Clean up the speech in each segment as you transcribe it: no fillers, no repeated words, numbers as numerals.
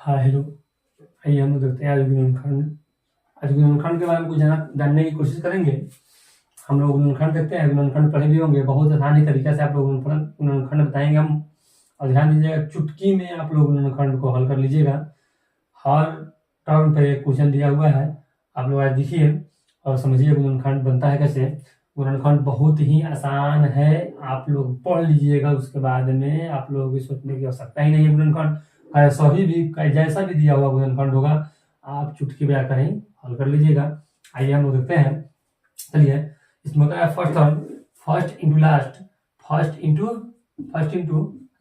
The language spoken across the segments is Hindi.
हाँ हेलो, आइए हम लोग देखते हैं आज गुणनखंड। आज गुणनखंड के बारे में कुछ जानने की कोशिश करेंगे। हम लोग गुणनखंड देखते हैं, गुणनखंड पढ़े भी होंगे, बहुत आसानी तरीके से आप लोग गुणनखंड बताएंगे हम। और ध्यान दीजिएगा, चुटकी में आप लोग गुणनखंड को हल कर लीजिएगा। हर टर्म पे क्वेश्चन दिया हुआ है, आप लोग आज देखिए और समझिए गुणनखंड बनता है कैसे। गुणनखंड बहुत ही आसान है, आप लोग पढ़ लीजिएगा, उसके बाद में आप लोगों की सोचने की आवश्यकता ही नहीं है। गुणनखंड सभी भी जैसा भी दिया हुआ गुणनखंड होगा, आप चुटकी बजा कर ही हल कर लीजिएगा। आइए हम लोग देखते हैं। चलिए, इसमें होता है first term, first into last, first into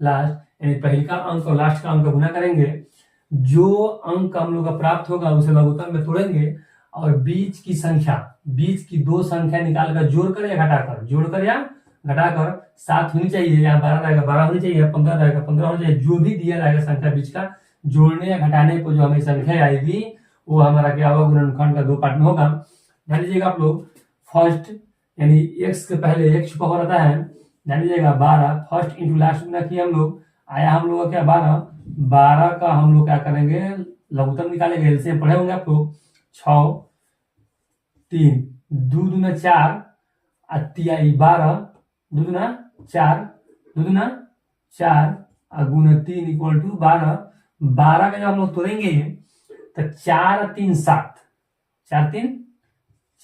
last, यानी पहले का अंक और लास्ट का अंक का गुना करेंगे। जो अंक हम लोग का प्राप्त होगा उसे लघुत्तम में तोड़ेंगे और बीच की संख्या, बीच की दो संख्या निकालकर जोड़कर या घटाकर, जोड़कर या घटाकर 7 होनी चाहिए, यहाँ 12 रहेगा 12 होनी चाहिए, 15 रहेगा 15 होनी चाहिए। जो भी दिया रहेगा संख्या बीच का, जोड़ने या घटाने पर जो हमें संख्या आएगी वो हमारा क्या होगा, गुणनखंड का 2 पार्ट में होगा। ध्यान दीजिएगा आप लोग, फर्स्ट यानी x के पहले एक छुपा हुआ रहता है। ध्यान दीजिएगा 12, फर्स्ट इंटू लास्ट गुना किया हम लोग, आया हम लोग का क्या 12 का हम लोग क्या करेंगे, लघुत्तम निकालेंगे। एलसीएम पढ़े होंगे आप लोग, 6 3 2 दूना 4 अतियाई 12, 2 दूना 4, 2 दूना 4 गुना 3 इक्वल टू 12। 12 का जब हम लोग तोड़ेंगे तो 4 3 7, 4 3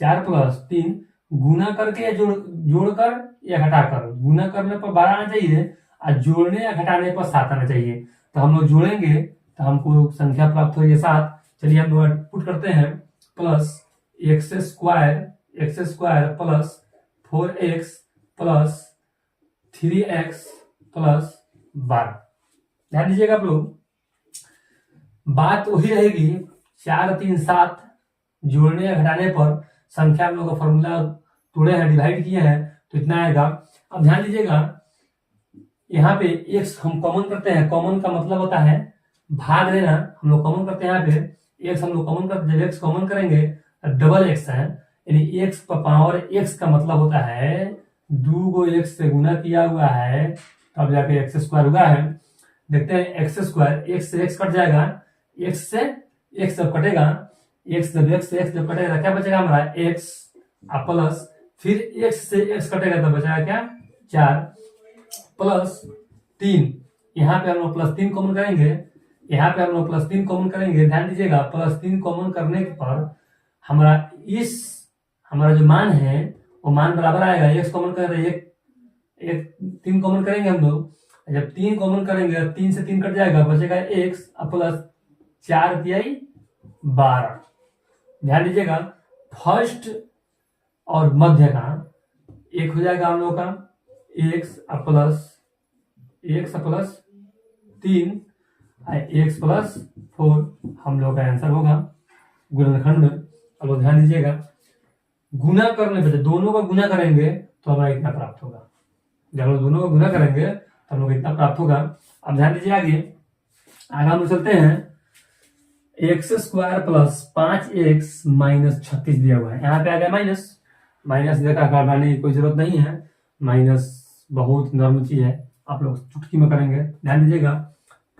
4 प्लस 3 गुना करके या जोड़कर या घटाकर। गुना करने पर 12 आना चाहिए और जोड़ने या घटाने पर 7 आना चाहिए। तो हम लोग जोड़ेंगे तो हमको संख्या प्राप्त होगी 7। चलिए हम लोग पुट करते हैं, plus x square plus 4x plus 3x plus 12। ध्यान दीजिएगा आप लोग, बात वही रहेगी, 4 3 7 जोड़ने या घटाने पर संख्या हम लोग का फॉर्मूला तोड़े हैं, डिवाइड किए हैं तो इतना आएगा। अब ध्यान दीजिएगा, यहाँ पे x हम कॉमन करते हैं। कॉमन का मतलब होता है भाग लेना, हम लोग कॉमन करते हैं। यहाँ पे x हम लोग कॉमन करते हैं, जब x कॉमन करेंगे डबल x है, यानी x पावर x का मतलब होता है 2 को x से गुना किया हुआ है तब जाके एक्स स्क्वायर हुआ है। देखते हैं एक्स स्क्वायर, x से x कट जाएगा, x से x जब कटेगा, x से x जब कटेगा क्या बचेगा हमारा x प्लस, फिर x से x कटेगा तो बचेगा क्या 4 प्लस 3। यहाँ पे हम लोग प्लस 3 कॉमन करेंगे, यहाँ पे हम लोग प्लस 3 कॉमन करेंगे। ध्यान दीजिएगा, प्लस 3 कॉमन करने पर हमारा जो मान है वो मान बराबर आएगा, x कॉमन कर रहे हैं, एक 3 कॉमन करेंगे हम लोग, जब 3 कॉमन करेंगे 3 से 3 कट जाएगा, बचेगा x प्लस 4 तिहाई 12। ध्यान दीजिएगा, फर्स्ट और मध्य का एक हो जाएगा हम लोग का x प्लस 3 x प्लस 4 हम लोग का आंसर होगा गुणनखंड में। अब ध्यान दीजिएगा, गुना करने पे दोनों का गुना करेंगे तो हमारा इतना प्राप्त होगा। जब हम दोनों का गुना करेंगे तो हम लोग इतना प्राप्त होगा। अब ध्यान दीजिए, आगे हम लोग चलते हैं। X square plus 5x minus 36 दिया हुआ है, यहाँ पे आ गया माइनस। माइनस देखा करवाने की कोई जरूरत नहीं है, माइनस बहुत नर्म चीज है, आप लोग चुटकी में करेंगे। ध्यान दीजिएगा,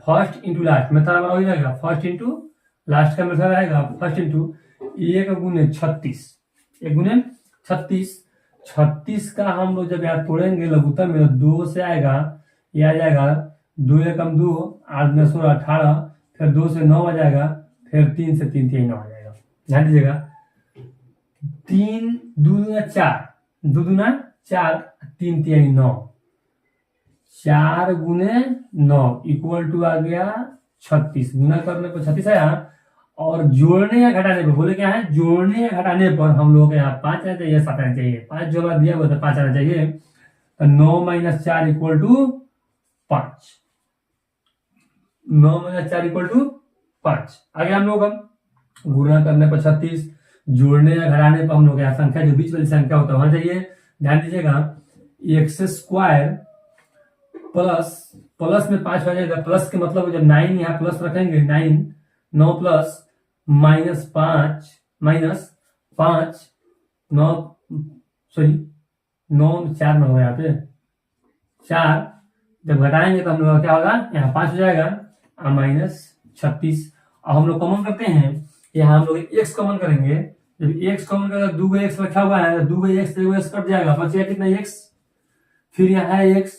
फर्स्ट इंटू लास्ट में हमारा हो जाएगा, फर्स्ट इंटू लास्ट का मेथड आएगा, फर्स्ट इंटू 1 गुने 36, 1 गुने 36 का हम लोग जब यहाँ तोड़ेंगे लघुत्तम में 2 से आएगा, यह आ जाएगा 2 एकम 2, 8 में 16 18, फिर 2 से 9 आ जाएगा, फिर 3 से 3 9 आ जाएगा। ध्यान दीजिएगा, 3 2 दूना 4, 2 दूना 4, 3 3 9, 4 गुने 9 इक्वल टू आ गया 36। गुना करने पर 36 आया, और जोड़ने या घटाने पर बोले क्या है, जोड़ने या घटाने पर हम लोग यहाँ 5 आना चाहिए, 7 आना चाहिए। 5 जो बार दिया हुआ था 5 आना चाहिए, तो 9 - 4 इक्वल टू 5, 9 - 4 इक्वल टू 5। आगे हम लोग गुना करने पर 36, जोड़ने या घटाने पर हम लोग यहाँ संख्या जो बीच वाली संख्या होता है वहां चाहिए। ध्यान दीजिएगा, एक्स स्क्वायर प्लस में 5 हो जाएगा, प्लस के मतलब जब 9 यहाँ प्लस रखेंगे, 9 प्लस माइनस 5 9 सॉरी 9 4 में होगा, यहाँ पे 4 जब घटाएंगे तो हम लोग क्या होगा, यहाँ 5 हो जाएगा, -36 अब हम लोग कॉमन करते हैं, यहाँ हम लोग x कॉमन करेंगे। जब x कॉमन करेगा, 2 x रखा हुआ है, 2 x कट जाएगा, बचेगा कितना x, फिर यहाँ है x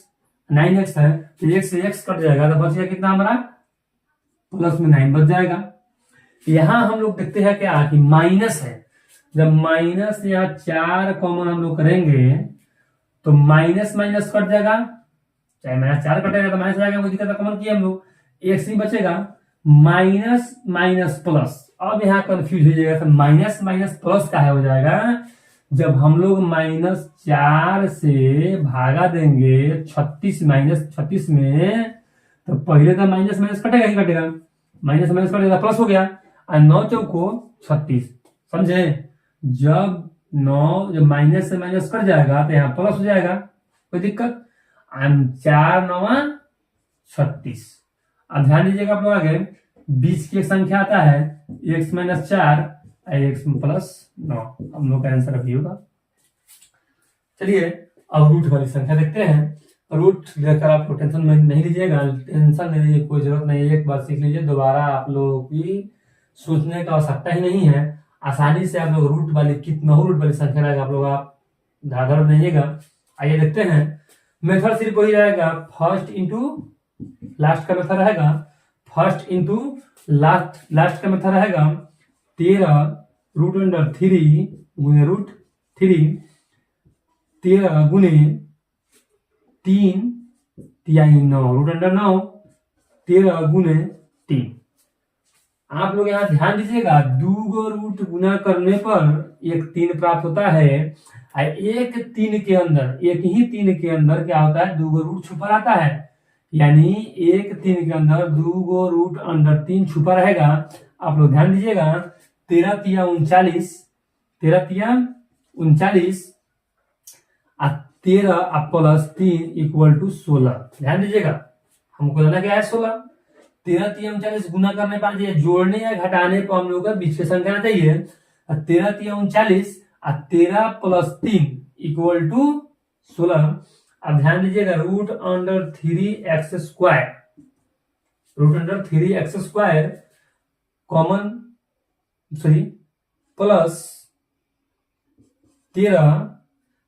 9x है, तो x से x कट जाएगा, तो बचेगा कितना हमारा प्लस में 9 बच जाएगा। यहाँ हम लोग देखते हैं क्या कि माइनस है, जब माइनस या 4 कॉमन हम लोग करेंगे तो माइनस माइनस कट जाएगा, चाहे माइनस 4 कटेगा तो माइनस जाएगा, कोई दिक्कत नहीं, कॉमन किया हम लोग, x ही बचेगा, माइनस माइनस प्लस। अब यहाँ कंफ्यूज हो जाएगा, तो माइनस माइनस प्लस का है हो जाएगा जब हम लोग -4 से भागा देंगे 36 -36 में, तो पहले तो माइनस माइनस कटेगा ही कटेगा, माइनस माइनस कटेगा प्लस हो गया, और 9 चौको 36, समझे। जब माइनस से माइनस कट जाएगा तो यहाँ प्लस हो जाएगा, कोई दिक्कत, 4 9 36। अब ध्यान दीजिएगा आप लोग, आगे बीच की एक संख्या आता है x - 4 x + 9, हम लोग का आंसर अभी होगा। चलिए अब रूट वाली संख्या देखते हैं। रूट लेकर आप लोग टेंशन में नहीं लीजिएगा, टेंशन नहीं लीजिए, कोई जरूरत नहीं है, एक बार सीख लीजिए, दोबारा आप लोगों की सोचने का आवश्यकता ही नहीं है, आसानी से आप लोग रूट वाली कितना रूट वाली संख्या रहेगा, आप लोग आप धाधर नहीं। आइए देखते हैं, मेथड सिर्फ वही रहेगा, फर्स्ट इंटू लास्ट का मेथड रहेगा, फर्स्ट इंटू लास्ट का मेथड रहेगा 13 √3 गुने √3, 13 गुने 3 तिहाई 9 √9, 13 गुने 3। आप लोग यहाँ ध्यान दीजिएगा, 2 गो रूट गुना करने पर एक 3 प्राप्त होता है, एक 3 के अंदर, एक ही 3 के अंदर क्या होता है, 2 गो रूट छुपा रहता है, यानी एक 3 के अंदर 2 गो रूट अंडर 3 छुपा रहेगा। आप लोग ध्यान दीजिएगा, 13 तिया 39, 13 तिया 39 13 प्लस 3 = 16। ध्यान दीजिएगा, हमको लेना क्या है 16, 13 तिया 39 गुना करने पर जोड़ने या घटाने पर हम लोग का बीच की संख्या चाहिए, 13 तिया 39 और 13 प्लस 3 = 16। अब ध्यान दीजिएगा, √3x² कॉमन प्लस 13,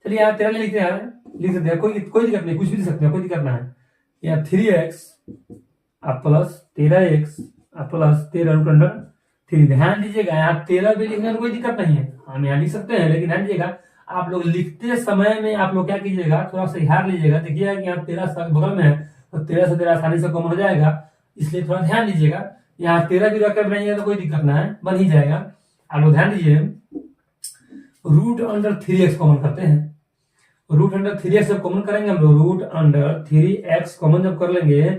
चलिए यहाँ 13 लिख सकते हैं, कोई दिक्कत नहीं, कुछ भी लिख सकते हैं, कोई दिक्कत ना है। यहाँ 3x प्लस 13x प्लस 13√3। ध्यान दीजिएगा, यहाँ 13 भी लिखने में कोई दिक्कत नहीं है, हम यहाँ लिख सकते हैं, लेकिन ध्यान दीजिएगा आप लोग लिखते समय में आप लोग क्या कीजिएगा, थोड़ा सा ध्यान लीजिएगा, देखिएगा कि यहाँ 13 बगल में है, तो 13 से 13 आसानी से कॉमन हो जाएगा, इसलिए थोड़ा ध्यान दीजिएगा। यहाँ 13 भी रखकर बनाइएगा तो कोई दिक्कत ना है, बन ही जाएगा। आप लोग ध्यान दीजिए, √3x कॉमन करते हैं, √3x जब कॉमन करेंगे हम लोग, √3x कॉमन जब कर लेंगे,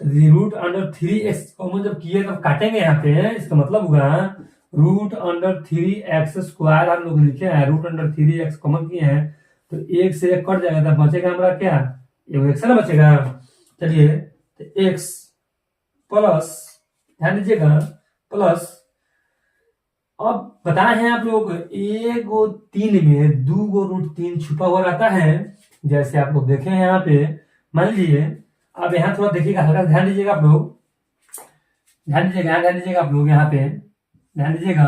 तो √3x कॉमन जब किए तब काटेंगे यहाँ पे, इसका मतलब होगा √3x² हम लोग लिखे हैं, √3x कॉमन किए हैं, तो 1 से 1 कट जाएगा, तब बचेगा हमारा क्या, एगो x ना बचेगा। चलिए तो x प्लस, ध्यान दीजिएगा, प्लस, अब बताए हैं आप लोग, 3 में 2 गो √3 छुपा हुआ रहता है, जैसे आप लोग देखे हैं यहाँ पे, मान लीजिए। अब यहाँ थोड़ा देखिएगा, हल्का ध्यान दीजिएगा आप लोग, ध्यान दीजिएगा आप लोग, यहाँ पे ध्यान दीजिएगा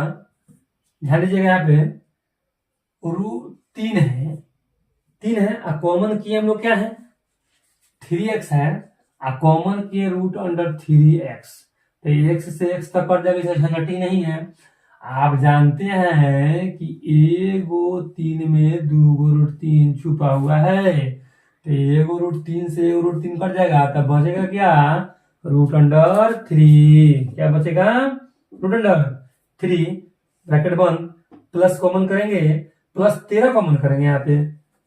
यहाँ पे √3 है, 3 है, और कॉमन किए हम लोग क्या है, 3x है, और कॉमन किए √3x, तो x से x तक कट जाएगा, झंझट ही नहीं है। आप जानते हैं कि 3 में 2 गो √3 छुपा हुआ है, तो 1 √3 से 1 √3 कट जाएगा, तब बचेगा क्या, √3। क्या बचेगा, √3 ब्रैकेट बंद, प्लस कॉमन करेंगे, प्लस 13 कॉमन करेंगे, यहाँ पे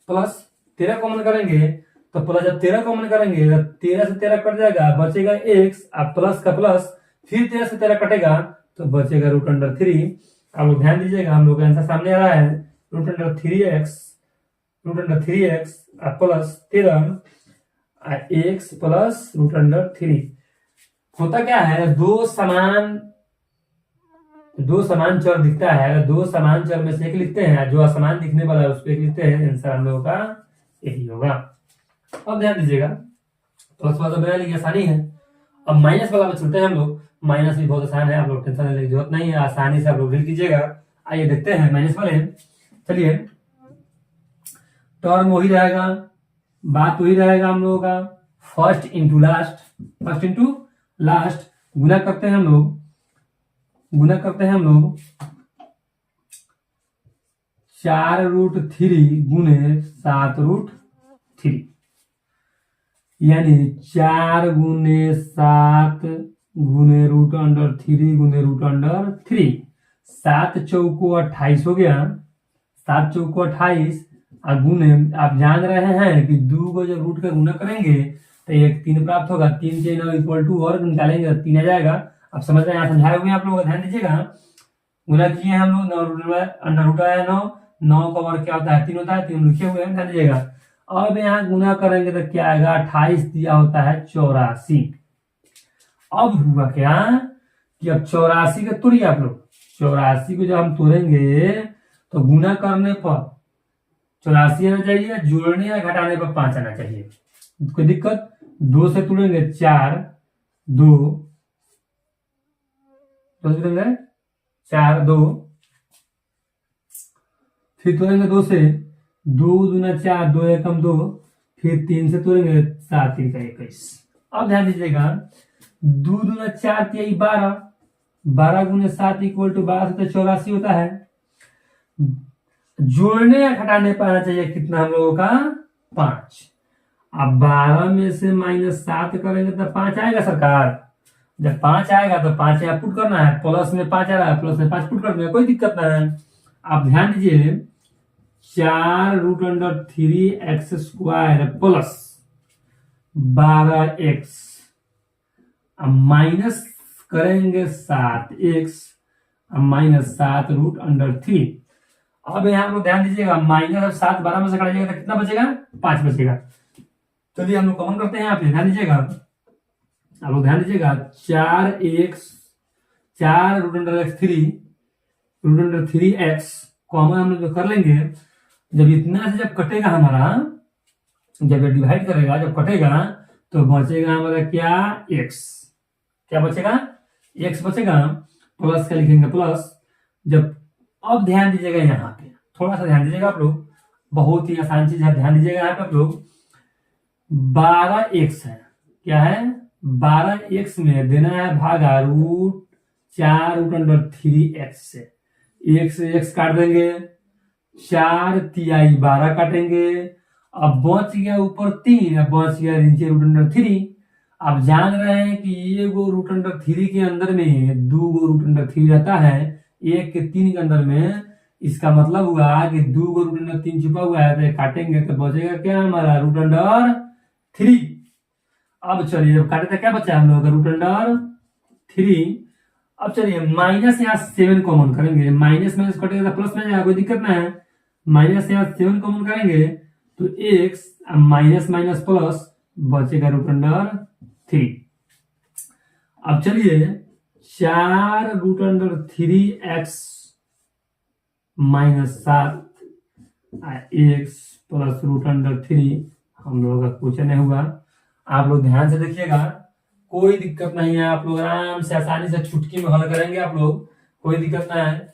प्लस 13 कॉमन करेंगे, तो प्लस जब 13 कॉमन करेंगे तो 13 से 13 कट जाएगा, बचेगा x, अब प्लस का प्लस, फिर 13 से 13 कटेगा तो बचेगा √3। अब ध्यान दीजिएगा, हम लोग का आंसर सामने आ रहा है, √3x प्लस 13 x प्लस √3। होता क्या है, दो समान चर दिखता है, दो समान चर में से एक लिखते हैं, जो असमान दिखने वाला है उस पर एक लिखते हैं, आंसर हम लोगों का यही होगा। अब ध्यान दीजिएगा, प्लस वाला तो बना लिया, आसानी है। अब माइनस वाला में चलते हैं हम लोग, माइनस भी बहुत आसान है, आप लोग टेंशन लेने की जरूरत नहीं है, आसानी से आप लोग डील कीजिएगा। आइए देखते हैं माइनस वाले। चलिए, टर्म वही रहेगा, बात वही रहेगा हम लोगों का, फर्स्ट इंटू लास्ट, गुना करते हैं हम लोग 4√3 गुने 7√3, यानी 4 गुने 7 गुने √3 गुने √3, 7 चौको 28 हो गया, 7 चौको 28 और गुने, आप जान रहे हैं कि 2 को जब रूट का गुना करेंगे तो एक 3 प्राप्त होगा, 3 के इक्वल टू और निकालेंगे तो 3 आ जाएगा। अब समझ रहे हैं, यहाँ समझाए हुए आप लोग ध्यान दीजिएगा। गुना किए हम लोग, 9 आया 9 का वर्ग क्या होता है 3 होता है, 3 लिखे हुए हैं, ध्यान दीजिएगा। अब यहाँ गुना करेंगे तो क्या आएगा, 28 दिया होता है 84। अब हुआ क्या कि अब 84 का तोड़िए आप लोग, 84 को जब हम तोड़ेंगे तो गुना करने पर 84 आना चाहिए, जोड़ने या घटाने पर 5 आना चाहिए। कोई दिक्कत? 2 से तोड़ेंगे 4, 2 4 2, फिर तोड़ेंगे 2 से, 2 दूना 4, 2 एकम 2, फिर 3 से तोड़ेंगे 7 3 का 21। अब ध्यान दीजिएगा, 2 दूना 4 3 12, 12 गुने 7 इक्वल टू 12 से 84 होता है। जोड़ने या घटाने पर आना चाहिए कितना हम लोगों का, 5। अब 12 में से -7 करेंगे तो 5 आएगा सरकार। जब 5 आएगा तो 5 यहाँ पुट करना है, प्लस में 5 आ रहा है, प्लस में 5 पुट करना है, कोई दिक्कत नहीं है। आप ध्यान दीजिए, 4√3x² प्लस 12x, माइनस करेंगे 7x, -7√3। अब यहाँ हम लोग ध्यान दीजिएगा, -7 12 में से काटिएगा तो कितना बचेगा, 5 बचेगा। चलिए हम लोग कॉमन करते हैं, आप ध्यान दीजिएगा, आप लोग ध्यान दीजिएगा, 4√3x कॉमन हम लोग कर लेंगे। जब इतना से जब कटेगा हमारा, जब डिवाइड करेगा, जब कटेगा तो बचेगा हमारा क्या, x। क्या बचेगा, x बचेगा, प्लस का लिखेंगे प्लस। जब अब ध्यान दीजिएगा, यहाँ पे थोड़ा सा ध्यान दीजिएगा आप लोग, बहुत ही आसान चीज है, ध्यान दीजिएगा यहाँ पे आप लोग। 12x है, क्या है, 12x में देना है भागा √4√3x से, x काट देंगे, 4 तिहाई 12 काटेंगे, अब बच गया ऊपर 3, अब बच गया नीचे √3। आप जान रहे हैं कि ये गो √3 के अंदर में 2 गो √3 रहता है, 1 के 3 के अंदर में, इसका मतलब हुआ कि 2 गो √3 छुपा हुआ है, तो काटेंगे तो बचेगा क्या हमारा, √3। अब चलिए, जब काटे तो क्या बचा हम लोग का, √3। अब चलिए माइनस यहाँ 7 कॉमन करेंगे, माइनस कटेगा तो प्लस में जाएगा, कोई दिक्कत ना है। माइनस यहाँ 7 कॉमन करेंगे तो x माइनस प्लस बचेगा √3। अब चलिए 4√3x -7 x प्लस √3 हम लोगों का क्वेश्चन नहीं हुआ। आप लोग ध्यान से देखिएगा, कोई दिक्कत नहीं है, आप लोग आराम से आसानी से चुटकी में हल करेंगे आप लोग, कोई दिक्कत नहीं है।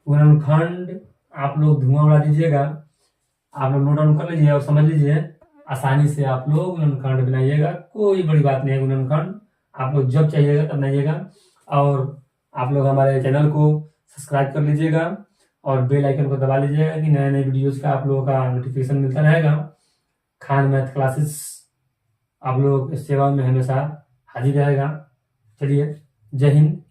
गुणनखंड आप लोग धुआं उड़ा दीजिएगा, आप लोग नोट डाउन कर लीजिए और समझ लीजिए, आसानी से आप लोग गुणनखंड बनाइएगा, कोई बड़ी बात नहीं है। गुणनखंड आप लोग जब चाहिएगा तब बनाइएगा, और आप लोग हमारे चैनल को सब्सक्राइब कर लीजिएगा और बेल आइकन को दबा लीजिएगा कि नए नए वीडियोज का आप लोगों का नोटिफिकेशन मिलता रहेगा। खान मैथ क्लासेस आप लोगों की सेवा में हमेशा हाजिर रहेगा। चलिए, जय हिंद।